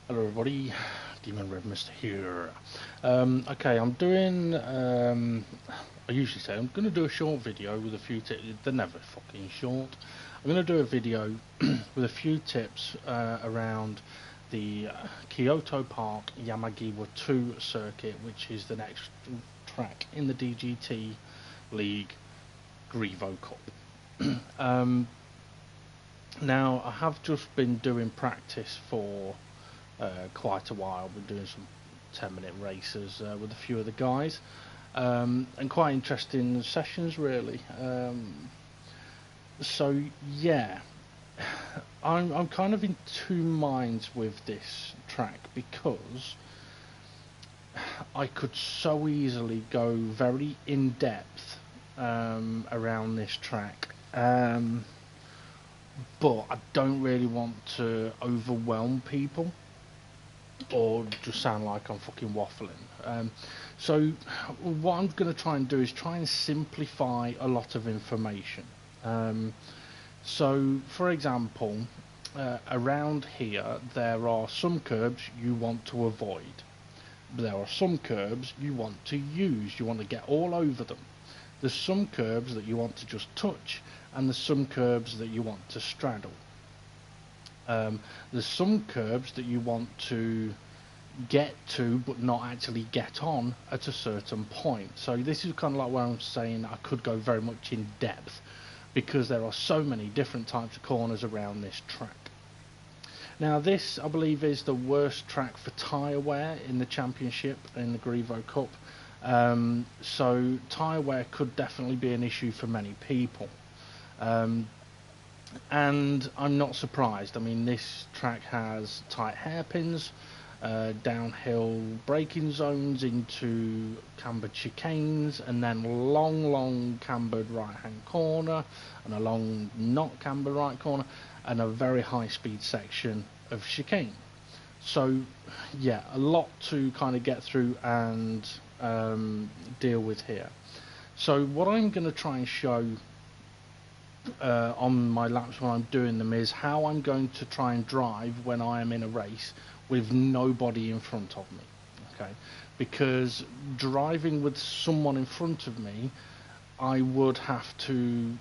Hello everybody, Demon Red Mister here. Okay, I'm doing, I usually say I'm going to do a short video with a few tips. They're never fucking short. I'm going to do a video with a few tips around the Kyoto Park Yamagiwa 2 circuit, which is the next track in the DGT League GR3EVO Cup. Now, I have just been doing practice for quite a while. We're doing some 10-minute races with a few of the guys, and quite interesting sessions really. So yeah, I'm kind of in two minds with this track because I could so easily go very in depth around this track, but I don't really want to overwhelm people or just sound like I'm fucking waffling. So what I'm going to try and do is try and simplify a lot of information. So for example, around here there are some curbs you want to avoid. There are some curbs you want to use, you want to get all over them. There's some curbs that you want to just touch, and there's some curbs that you want to straddle. There's some curbs that you want to get to but not actually get on at a certain point. So this is kind of like where I'm saying I could go very much in depth because there are so many different types of corners around this track. Now this, I believe, is the worst track for tyre wear in the championship in the GR3EVO Cup. So tyre wear could definitely be an issue for many people. And I'm not surprised. I mean, this track has tight hairpins, downhill braking zones into cambered chicanes, and then long cambered right hand corner, and a long not cambered right corner, and a very high speed section of chicane. So yeah, a lot to kind of get through and deal with here. So what I'm going to try and show on my laps when I'm doing them is how I'm going to try and drive when I am in a race with nobody in front of me. Okay, because driving with someone in front of me, I would have to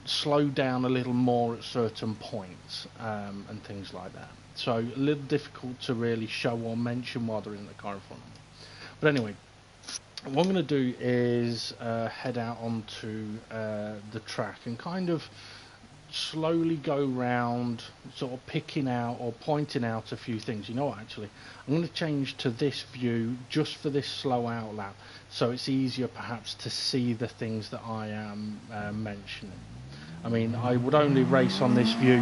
slow down a little more at certain points and things like that. So a little difficult to really show or mention while they're in the car in front of me. But anyway, what I'm going to do is head out onto the track and kind of slowly go round, sort of picking out or pointing out a few things. You know what, actually, I'm going to change to this view just for this slow out lap, so it's easier perhaps to see the things that I am mentioning. I mean, I would only race on this view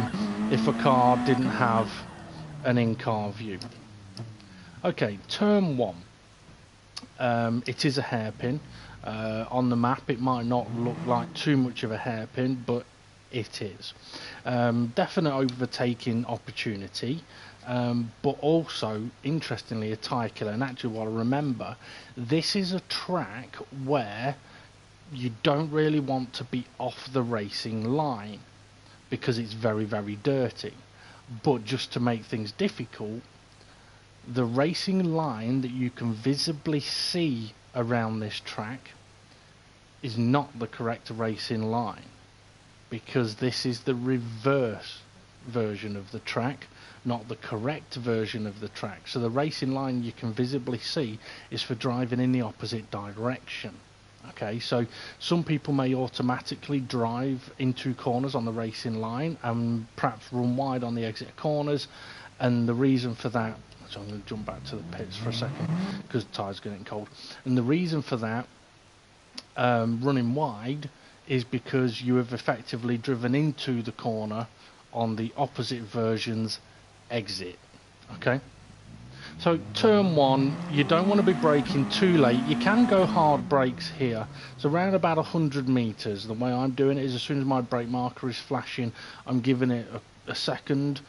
if a car didn't have an in-car view. Okay, turn one. It is a hairpin. On the map it might not look like too much of a hairpin, but it is. Definite overtaking opportunity, but also interestingly a tyre killer. And actually, what I remember, this is a track where you don't really want to be off the racing line because it's very dirty. But just to make things difficult, the racing line that you can visibly see around this track is not the correct racing line, because this is the reverse version of the track, not the correct version of the track. So the racing line you can visibly see is for driving in the opposite direction. Okay, so some people may automatically drive into corners on the racing line and perhaps run wide on the exit corners, and the reason for that, so I'm going to jump back to the pits for a second because the tyre's getting cold, and the reason for that running wide is because you have effectively driven into the corner on the opposite version's exit. Okay, so turn one, you don't want to be braking too late. You can go hard brakes here. So around about 100 meters, the way I'm doing it is as soon as my brake marker is flashing, I'm giving it a second,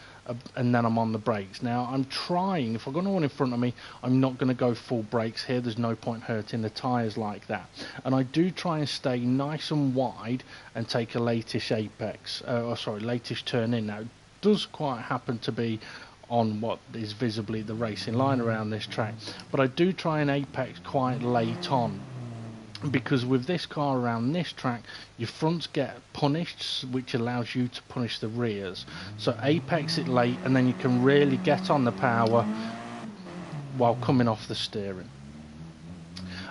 and then I'm on the brakes. Now I'm trying, if I've got no one in front of me, I'm not going to go full brakes here. There's no point hurting the tyres like that. And I do try and stay nice and wide and take a latish apex, latish turn in. Now it does quite happen to be on what is visibly the racing line around this track. But I do try and apex quite late on, because with this car around this track, your fronts get punished, which allows you to punish the rears. So apex it late, and then you can really get on the power while coming off the steering.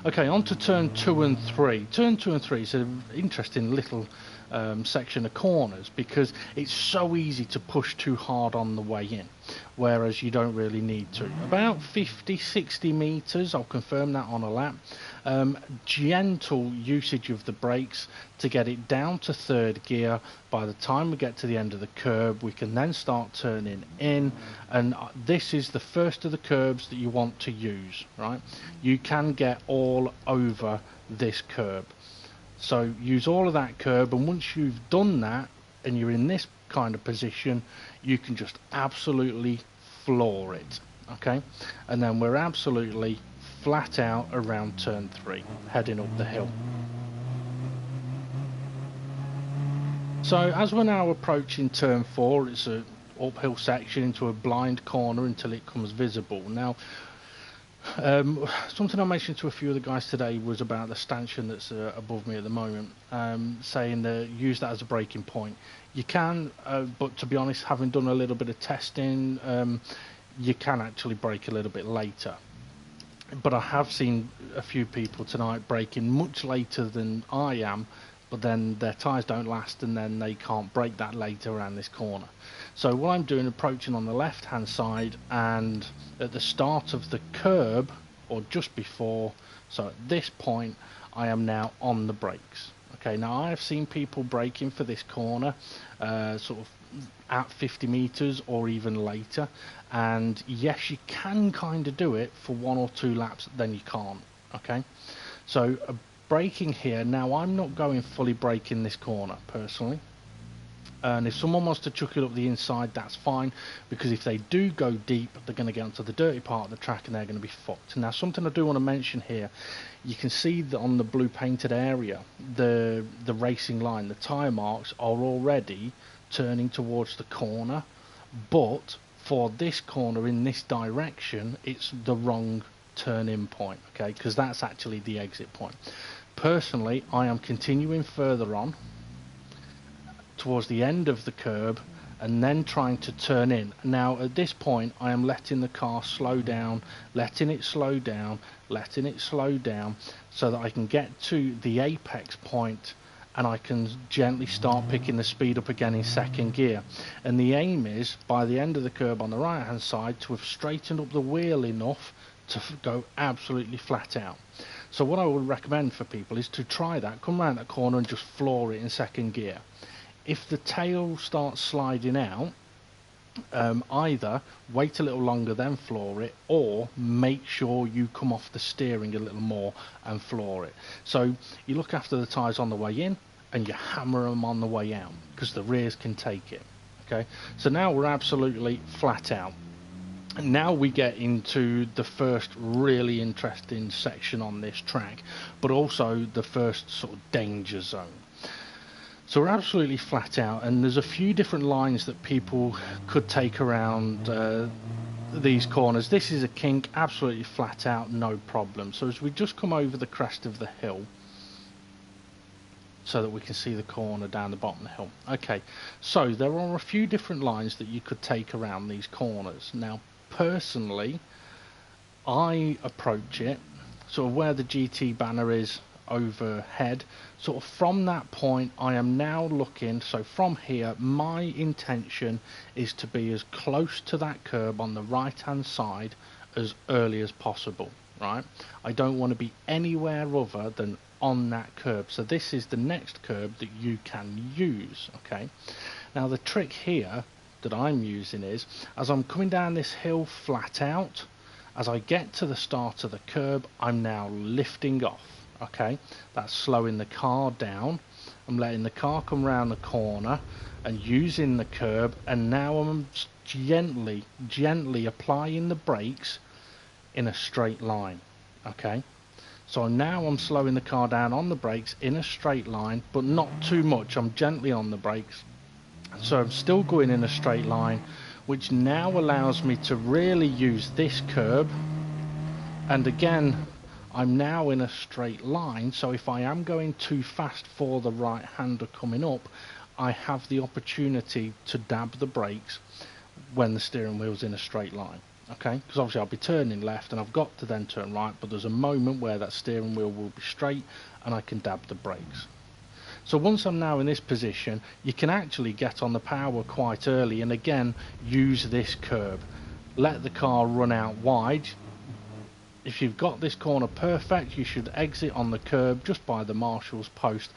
Okay, on to turn 2 and 3. Turn 2 and 3 is an interesting little section of corners, because it's so easy to push too hard on the way in, whereas you don't really need to. About 50-60 meters, I'll confirm that on a lap. Gentle usage of the brakes to get it down to third gear. By the time we get to the end of the curb, we can then start turning in, and this is the first of the curbs that you want to use, right? You can get all over this curb, so use all of that curb, and once you've done that and you're in this kind of position, you can just absolutely floor it. Okay, and then we're absolutely flat out around turn 3, heading up the hill. So as we're now approaching turn 4, it's a uphill section into a blind corner until it comes visible. Now, something I mentioned to a few of the guys today was about the stanchion that's above me at the moment, saying that use that as a braking point. You can, but to be honest, having done a little bit of testing, you can actually brake a little bit later. But I have seen a few people tonight braking much later than I am, but then their tyres don't last, and then they can't brake that later around this corner. So what I'm doing, approaching on the left hand side, and at the start of the curb, or just before, so at this point I am now on the brakes. Okay, now I have seen people braking for this corner sort of at 50 meters or even later, and yes, you can kind of do it for 1 or 2 laps, then you can't. Okay, so braking here, now I'm not going fully braking this corner personally, and if someone wants to chuck it up the inside, that's fine, because if they do go deep, they're going to get onto the dirty part of the track and they're going to be fucked. Now, something I do want to mention here, you can see that on the blue painted area, the racing line, the tyre marks are already turning towards the corner, but for this corner in this direction, it's the wrong turn-in point, okay, because that's actually the exit point. Personally, I am continuing further on towards the end of the curb and then trying to turn in. Now at this point I am letting the car slow down, letting it slow down, letting it slow down, so that I can get to the apex point and I can gently start picking the speed up again in second gear. And the aim is, by the end of the curb on the right hand side, to have straightened up the wheel enough to go absolutely flat out. So what I would recommend for people is to try that, come around that corner and just floor it in second gear. If the tail starts sliding out, either wait a little longer then floor it, or make sure you come off the steering a little more and floor it. So you look after the tyres on the way in and you hammer them on the way out, because the rears can take it. Okay, so now we're absolutely flat out. Now we get into the first really interesting section on this track, but also the first sort of danger zone. So we're absolutely flat out, and there's a few different lines that people could take around these corners. This is a kink, absolutely flat out, no problem. So as we just come over the crest of the hill, so that we can see the corner down the bottom of the hill. Okay, so there are a few different lines that you could take around these corners. Now, personally, I approach it sort of where the GT banner is overhead. Sort of from that point, I am now looking, so from here, my intention is to be as close to that curb on the right hand side as early as possible, right? I don't want to be anywhere other than on that curb. So this is the next curb that you can use. Okay, now the trick here that I'm using is, as I'm coming down this hill flat out, as I get to the start of the curb, I'm now lifting off. Okay, that's slowing the car down. I'm letting the car come round the corner and using the curb, and now I'm gently applying the brakes in a straight line. Okay, so now I'm slowing the car down on the brakes in a straight line, but not too much. I'm gently on the brakes, so I'm still going in a straight line which now allows me to really use this curb. And again, I'm now in a straight line, so if I am going too fast for the right-hander coming up, I have the opportunity to dab the brakes when the steering wheel's in a straight line. Okay, because obviously I'll be turning left and I've got to then turn right, but there's a moment where that steering wheel will be straight and I can dab the brakes. So once I'm now in this position, you can actually get on the power quite early and again use this curb. Let the car run out wide. If you've got this corner perfect, you should exit on the curb just by the marshal's post,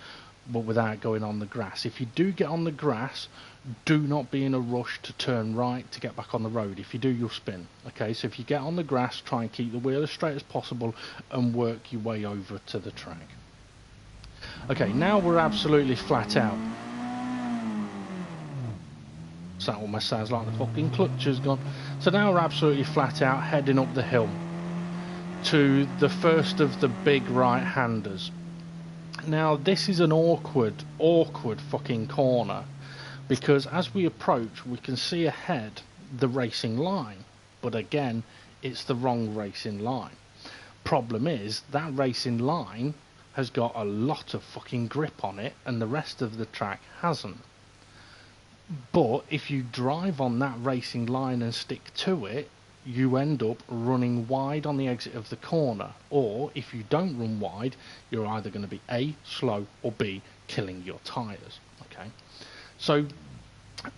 but without going on the grass. If you do get on the grass, do not be in a rush to turn right to get back on the road. If you do, you'll spin. Okay, so if you get on the grass, try and keep the wheel as straight as possible and work your way over to the track. Okay, now we're absolutely flat out. So that almost sounds like the fucking clutch has gone. So now we're absolutely flat out, heading up the hill to the first of the big right-handers. Now this is an awkward fucking corner, because as we approach we can see ahead the racing line, but again it's the wrong racing line. Problem is that racing line has got a lot of fucking grip on it and the rest of the track hasn't. But if you drive on that racing line and stick to it, you end up running wide on the exit of the corner, or if you don't run wide, you're either going to be A, slow, or B, killing your tyres. Okay, so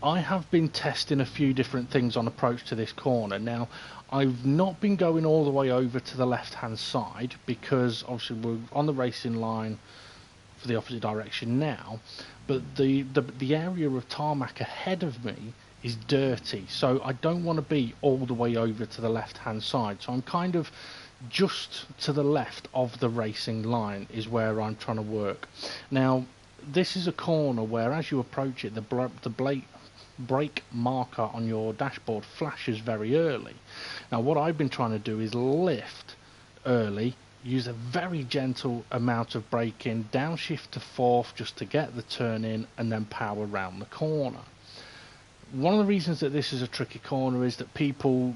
I have been testing a few different things on approach to this corner. Now I've not been going all the way over to the left hand side because obviously we're on the racing line for the opposite direction now, but the area of tarmac ahead of me is dirty, so I don't want to be all the way over to the left hand side, so I'm kind of just to the left of the racing line is where I'm trying to work. Now this is a corner where as you approach it the brake marker on your dashboard flashes very early. Now what I've been trying to do is lift early, use a very gentle amount of braking, downshift to fourth just to get the turn in and then power round the corner. One of the reasons that this is a tricky corner is that people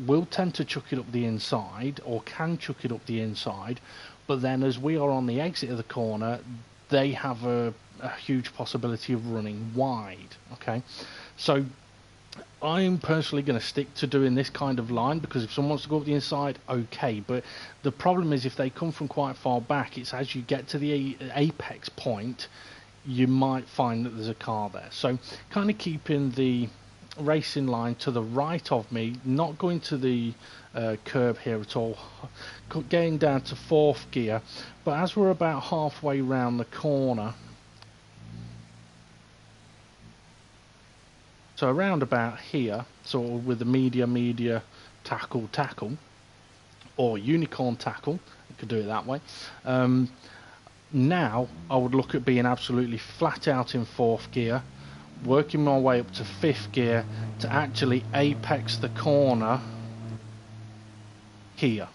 will tend to chuck it up the inside, or can chuck it up the inside, but then as we are on the exit of the corner, they have a huge possibility of running wide. Okay, so I'm personally going to stick to doing this kind of line, because if someone wants to go up the inside, okay, but the problem is if they come from quite far back, it's as you get to the apex point you might find that there's a car there. So kind of keeping the racing line to the right of me, not going to the curb here at all, getting down to fourth gear, but as we're about halfway round the corner, so around about here, sort of with the media tackle or unicorn tackle, you could do it that way. Now I would look at being absolutely flat out in fourth gear, working my way up to fifth gear to actually apex the corner here.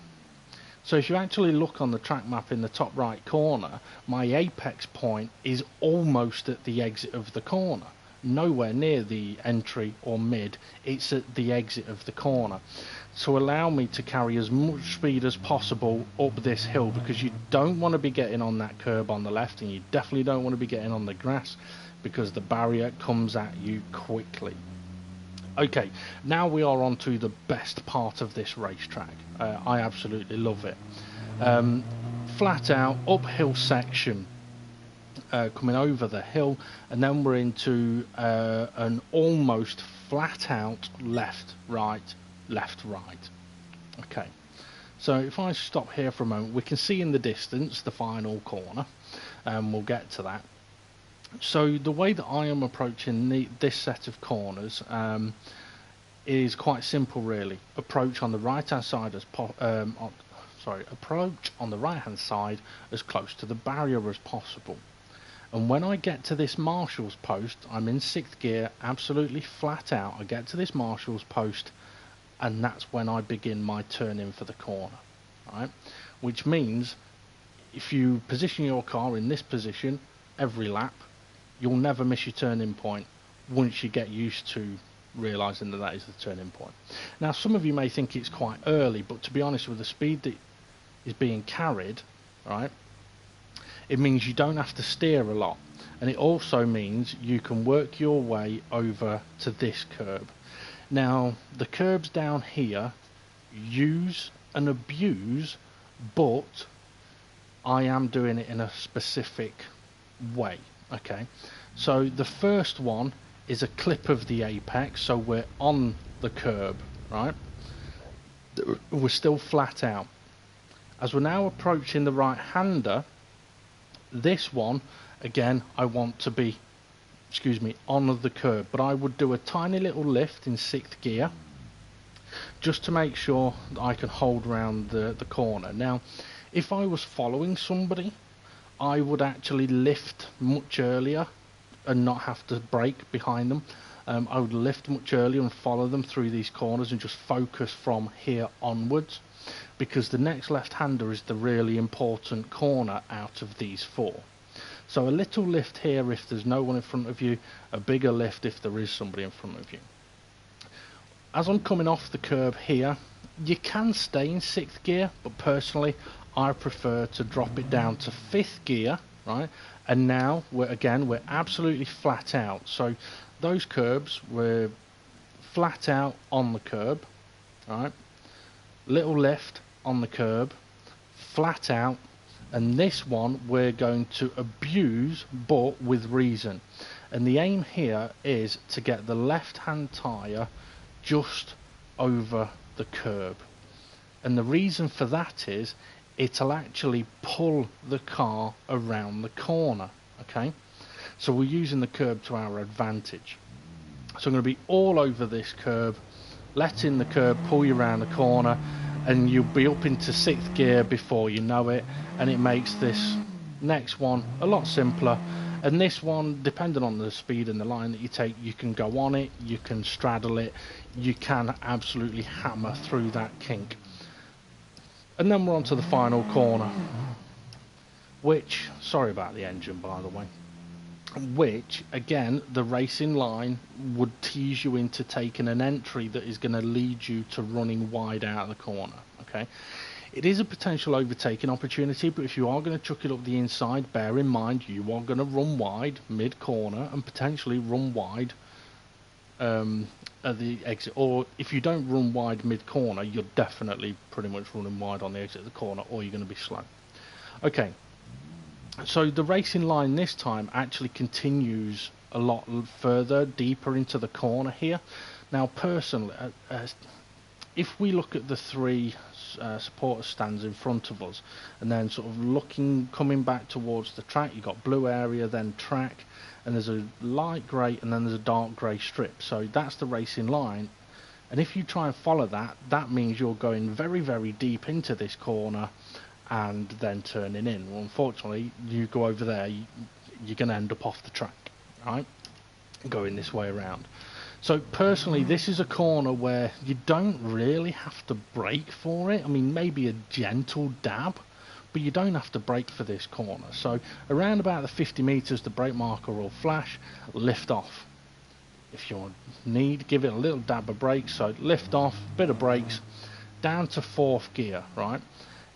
So if you actually look on the track map in the top right corner, my apex point is almost at the exit of the corner, nowhere near the entry or mid, it's at the exit of the corner, to allow me to carry as much speed as possible up this hill, because you don't want to be getting on that curb on the left, and you definitely don't want to be getting on the grass because the barrier comes at you quickly. Okay, now we are on to the best part of this racetrack. I absolutely love it. Flat out uphill section, coming over the hill, and then we're into an almost flat out left right. Okay, so if I stop here for a moment, we can see in the distance the final corner, and we'll get to that. So the way that I am approaching this set of corners is quite simple really. Approach on the right hand side approach on the right hand side as close to the barrier as possible. And when I get to this marshal's post, I'm in sixth gear, absolutely flat out. I get to this marshal's post, and that's when I begin my turn in for the corner. Right? Which means if you position your car in this position every lap, you'll never miss your turning point once you get used to realising that that is the turning point. Now some of you may think it's quite early, but to be honest, with the speed that is being carried, right, it means you don't have to steer a lot, and it also means you can work your way over to this curb. Now the curbs down here use and abuse, but I am doing it in a specific way. Okay, so the first one is a clip of the apex, so we're on the curb, right, we're still flat out. As we're now approaching the right hander, this one again I want to be, excuse me, on the curb, but I would do a tiny little lift in 6th gear just to make sure that I can hold around the corner. Now if I was following somebody, I would actually lift much earlier and not have to brake behind them. I would lift much earlier and follow them through these corners and just focus from here onwards, because the next left-hander is the really important corner out of these 4. So a little lift here if there's no one in front of you, a bigger lift if there is somebody in front of you. As I'm coming off the curb here, you can stay in 6th gear, but personally I prefer to drop it down to 5th gear, right? And now we're absolutely flat out. So those curbs, we're flat out on the curb, right? Little lift on the curb, flat out, and this one we're going to abuse, but with reason. And the aim here is to get the left-hand tyre just over the curb. And the reason for that is it'll actually pull the car around the corner. Okay, so we're using the curb to our advantage. So I'm going to be all over this curb, letting the curb pull you around the corner, and you'll be up into 6th gear before you know it, and it makes this next one a lot simpler. And this one, depending on the speed and the line that you take, you can go on it, you can straddle it, you can absolutely hammer through that kink. And then we're on to the final corner, which, sorry about the engine by the way, which again the racing line would tease you into taking an entry that is going to lead you to running wide out of the corner. Okay, it is a potential overtaking opportunity, but if you are going to chuck it up the inside, bear in mind you are going to run wide mid corner and potentially run wide at the exit, or if you don't run wide mid corner, you're definitely pretty much running wide on the exit of the corner, or you're going to be slow. Okay, so the racing line this time actually continues a lot further deeper into the corner here. Now personally, if we look at the 3 supporter stands in front of us, and then sort of looking, coming back towards the track, you've got blue area, then track, and there's a light grey and then there's a dark grey strip. So that's the racing line, and if you try and follow that, that means you're going very, very deep into this corner and then turning in. Well, unfortunately, you go over there, you're going to end up off the track, right, going this way around. So personally, this is a corner where you don't really have to brake for it. I mean, maybe a gentle dab, but you don't have to brake for this corner. So around about the 50 meters, the brake marker will flash, lift off. If you need, give it a little dab of brakes. So lift off, bit of brakes, down to 4th gear, right?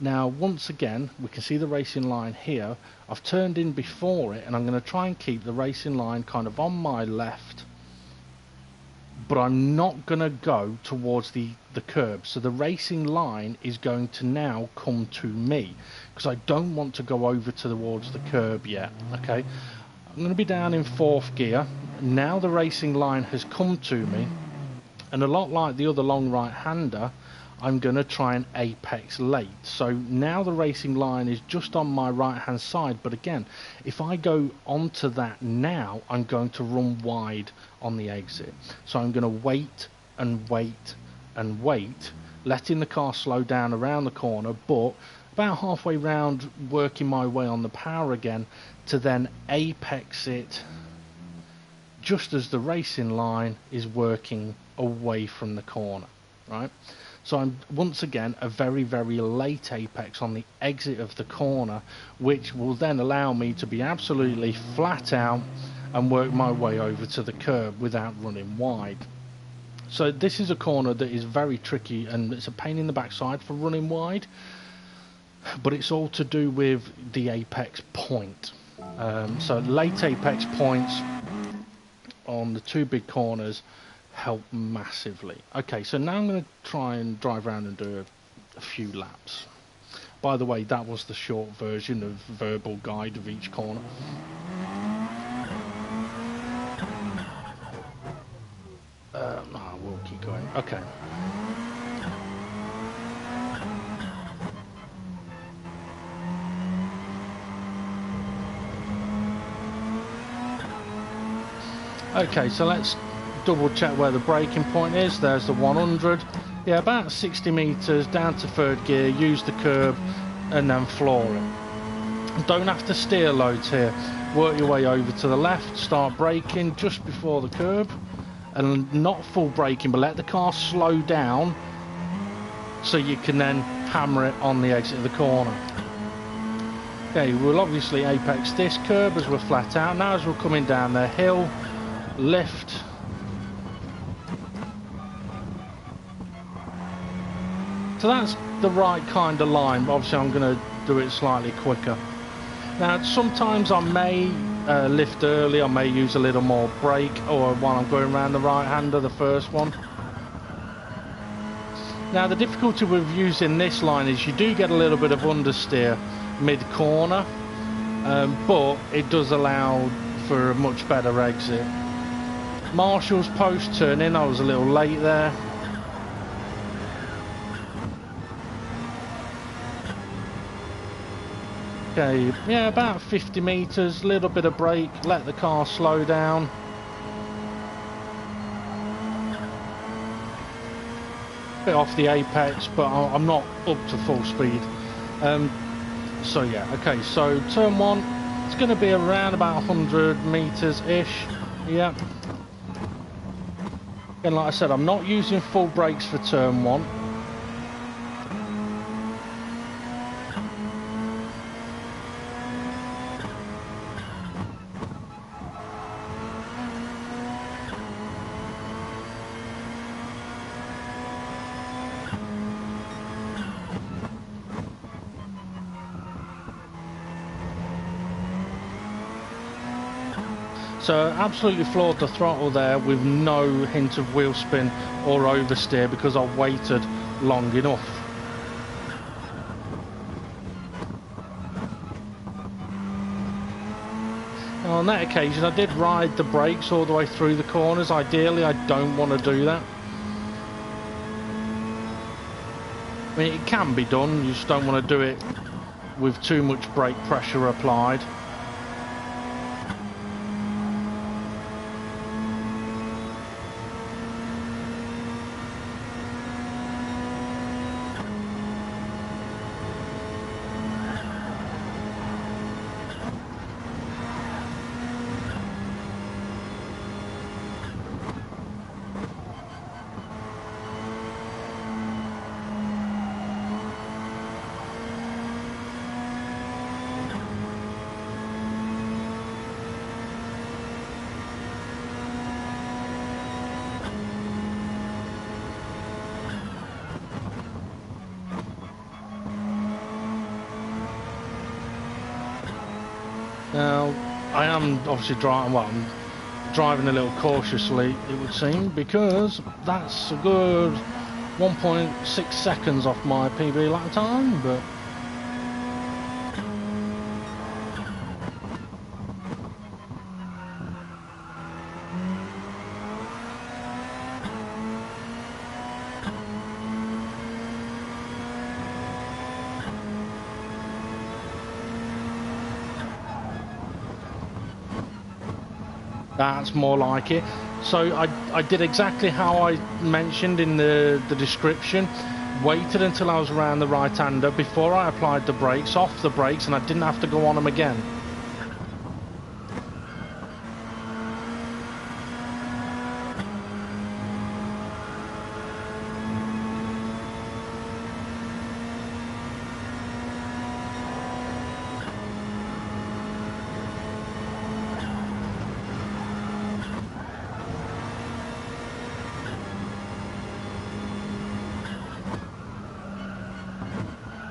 Now once again, we can see the racing line here. I've turned in before it, and I'm going to try and keep the racing line kind of on my left, but I'm not going to go towards the curb. So the racing line is going to now come to me, because I don't want to go over towards the curb yet. Okay, I'm going to be down in 4th gear. Now the racing line has come to me, and a lot like the other long right-hander, I'm going to try and apex late. So now the racing line is just on my right hand side, but again, if I go onto that now, I'm going to run wide on the exit. So I'm going to wait and wait and wait, letting the car slow down around the corner, but about halfway round, working my way on the power again to then apex it just as the racing line is working away from the corner, right? So I'm once again a very, very late apex on the exit of the corner, which will then allow me to be absolutely flat out and work my way over to the curb without running wide. So this is a corner that is very tricky and it's a pain in the backside for running wide, but it's all to do with the apex point. So late apex points on the two big corners help massively. Okay, so now I'm going to try and drive around and do a few laps. By the way, that was the short version of verbal guide of each corner. We'll keep going. Okay. Okay, so let's double check where the braking point is. There's the 100. Yeah, about 60 meters down to third gear, use the curb and then floor it. Don't have to steer loads here. Work your way over to the left, start braking just before the curb, and not full braking, but let the car slow down so you can then hammer it on the exit of the corner. Okay, we'll obviously apex this curb as we're flat out. Now as we're coming down the hill, lift. So that's the right kind of line, but obviously I'm going to do it slightly quicker. Now sometimes I may lift early, I may use a little more brake, or while I'm going around the right hander, the first one. Now the difficulty with using this line is you do get a little bit of understeer mid-corner, but it does allow for a much better exit. Marshall's post turn in, I was a little late there. Okay, yeah, about 50 meters, little bit of brake, let the car slow down. Bit off the apex, but I'm not up to full speed. So yeah, okay, so turn one, it's going to be around about 100 meters-ish, yeah. And like I said, I'm not using full brakes for turn one. So absolutely floored the throttle there with no hint of wheel spin or oversteer because I waited long enough. Now on that occasion I did ride the brakes all the way through the corners. Ideally I don't want to do that. I mean, it can be done, you just don't want to do it with too much brake pressure applied. Now, I am obviously driving, well, I'm driving a little cautiously, it would seem, because that's a good 1.6 seconds off my PB lap time, but... That's more like it. So I did exactly how I mentioned in the description. Waited until I was around the right-hander before I applied the brakes, off the brakes, and I didn't have to go on them again.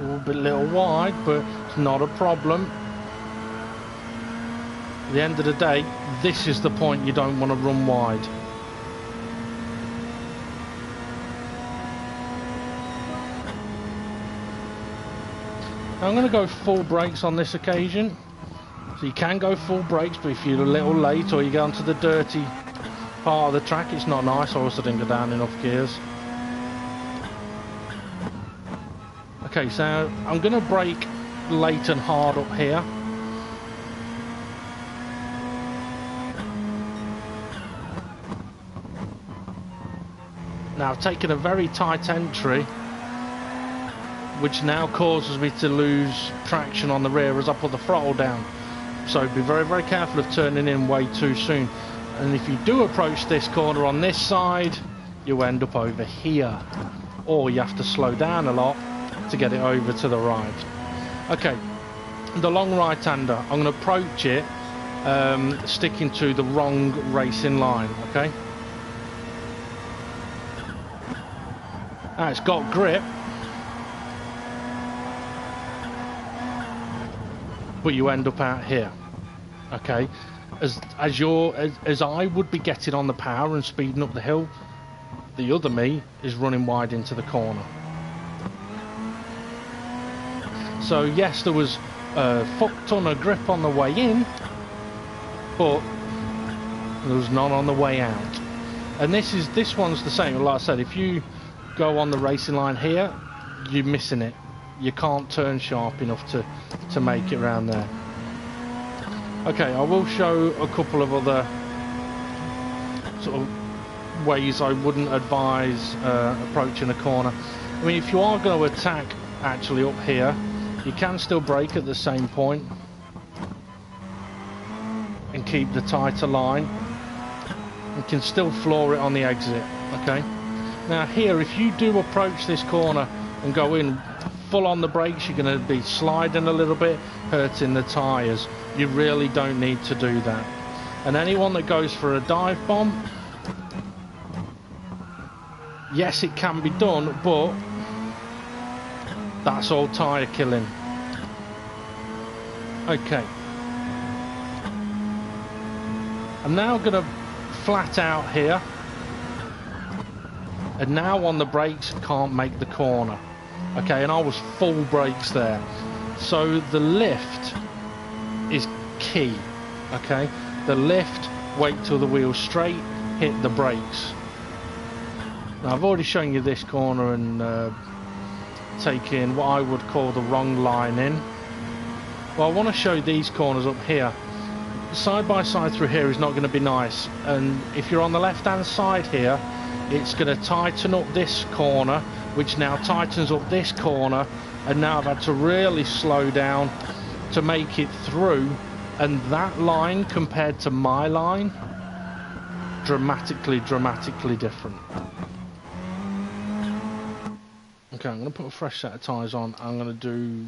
A little wide, but it's not a problem. At the end of the day, this is the point you don't want to run wide. I'm going to go full brakes on this occasion. So you can go full brakes, but if you're a little late or you go onto the dirty part of the track, it's not nice. I also didn't go down enough gears. Okay, so I'm going to brake late and hard up here. Now I've taken a very tight entry, which now causes me to lose traction on the rear as I put the throttle down. So be very, very careful of turning in way too soon. And if you do approach this corner on this side, you end up over here. Or you have to slow down a lot to get it over to the right. Okay, the long right-hander, I'm going to approach it sticking to the wrong racing line, okay? Now it's got grip, but you end up out here, okay? As I would be getting on the power and speeding up the hill, the other me is running wide into the corner. So yes, there was a fuck ton of grip on the way in, but there was none on the way out. And this one's the same. Like I said, if you go on the racing line here, you're missing it. You can't turn sharp enough to make it around there. Okay, I will show a couple of other sort of ways I wouldn't advise approaching a corner. I mean, if you are going to attack actually up here, you can still brake at the same point and keep the tighter line. You can still floor it on the exit, okay? Now here, if you do approach this corner and go in full on the brakes, you're going to be sliding a little bit, hurting the tyres. You really don't need to do that. And anyone that goes for a dive bomb, yes, it can be done, but that's all tyre killing. Okay. I'm now going to flat out here. And now on the brakes, can't make the corner. Okay, and I was full brakes there. So the lift is key. Okay, the lift, wait till the wheel's straight, hit the brakes. Now I've already shown you this corner and taking what I would call the wrong line in. Well, I want to show these corners up here. Side by side through here is not going to be nice, and if you're on the left hand side here, it's going to tighten up this corner, which now tightens up this corner, and now I've had to really slow down to make it through, and that line compared to my line, dramatically different. Okay, I'm going to put a fresh set of tyres on. I'm going to do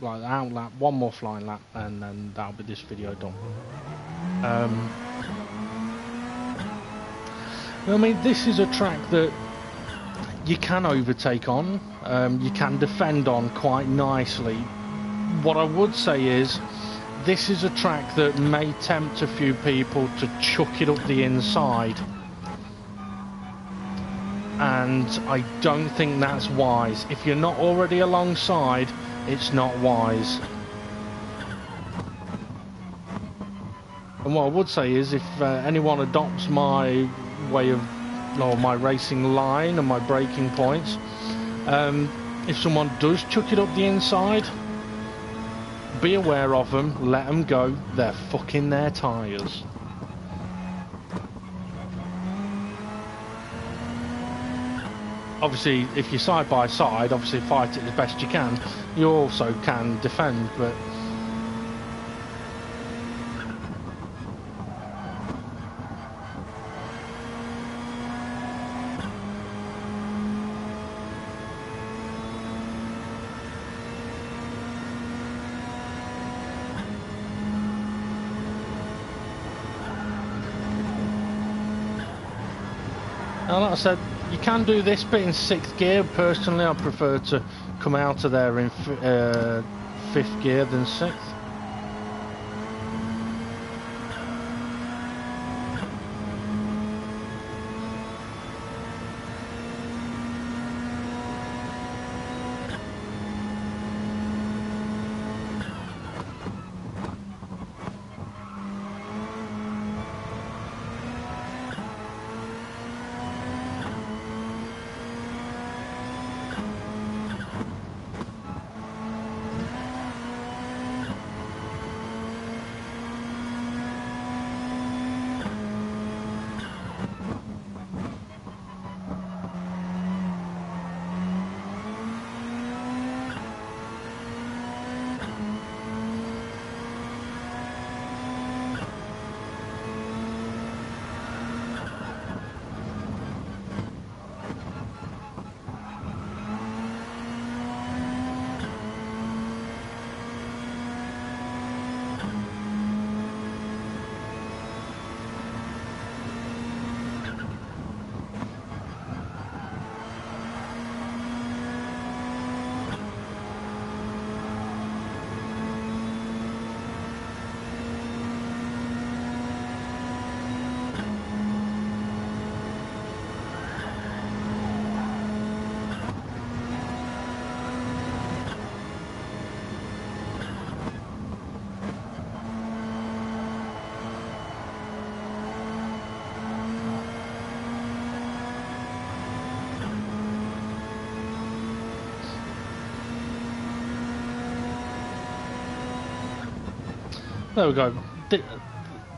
like the out lap, one more flying lap, and then that'll be this video done. I mean, this is a track that you can overtake on, you can defend on quite nicely. What I would say is, this is a track that may tempt a few people to chuck it up the inside. And I don't think that's wise. If you're not already alongside, it's not wise. And what I would say is, if anyone adopts my way of, or my racing line and my braking points, if someone does chuck it up the inside, be aware of them, let them go, they're fucking their tyres. Obviously, if you're side by side, obviously fight it as best you can. You also can defend, but now, like I said, you can do this bit in 6th gear. Personally, I prefer to come out of there in fifth gear than sixth. There we go.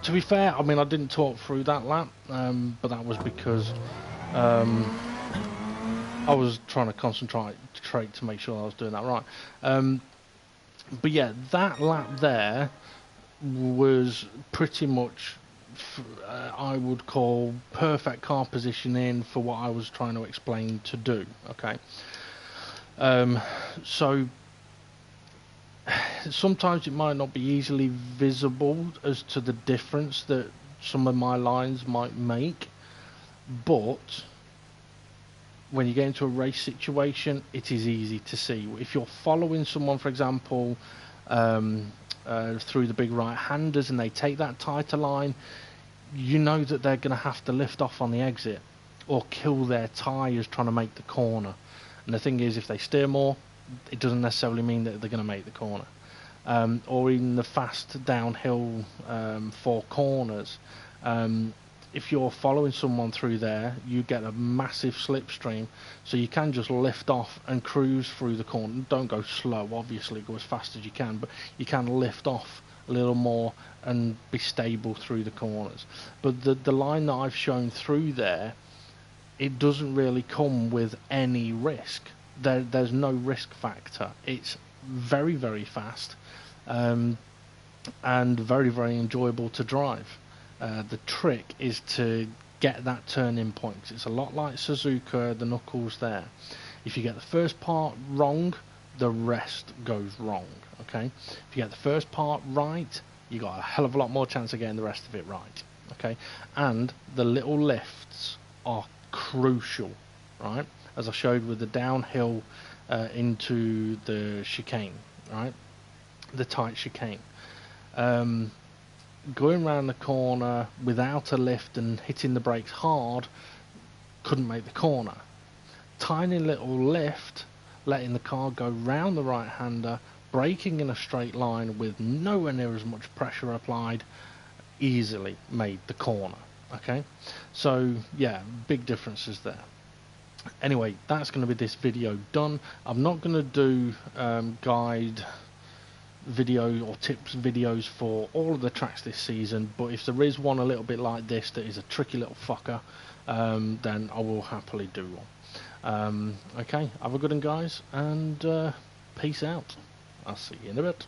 To be fair, I mean, I didn't talk through that lap, but that was because I was trying to concentrate to make sure I was doing that right. But yeah, that lap there was pretty much, I would call perfect car positioning for what I was trying to explain to do. Okay. So sometimes it might not be easily visible as to the difference that some of my lines might make, but when you get into a race situation, it is easy to see. If you're following someone, for example, through the big right-handers and they take that tighter line, you know that they're going to have to lift off on the exit or kill their tyres trying to make the corner. And the thing is, if they steer more, it doesn't necessarily mean that they're going to make the corner. Or in the fast downhill 4 corners, if you're following someone through there, you get a massive slipstream, so you can just lift off and cruise through the corner. Don't go slow, obviously, go as fast as you can, but you can lift off a little more and be stable through the corners. But the line that I've shown through there, it doesn't really come with any risk. There's no risk factor. It's very, very fast, and very, very enjoyable to drive. The trick is to get that turning point. It's a lot like Suzuka, the knuckles there. If you get the first part wrong, the rest goes wrong. Okay. If you get the first part right, you got a hell of a lot more chance of getting the rest of it right. Okay. And the little lifts are crucial, right? As I showed with the downhill into the chicane, right? The tight chicane. Going around the corner without a lift and hitting the brakes hard, couldn't make the corner. Tiny little lift, letting the car go round the right-hander, braking in a straight line with nowhere near as much pressure applied, easily made the corner. Okay, so yeah, big differences there. Anyway, that's going to be this video done. I'm not going to do guide video or tips videos for all of the tracks this season, but if there is one a little bit like this that is a tricky little fucker, then I will happily do one. Okay, have a good one, guys, and peace out. I'll see you in a bit.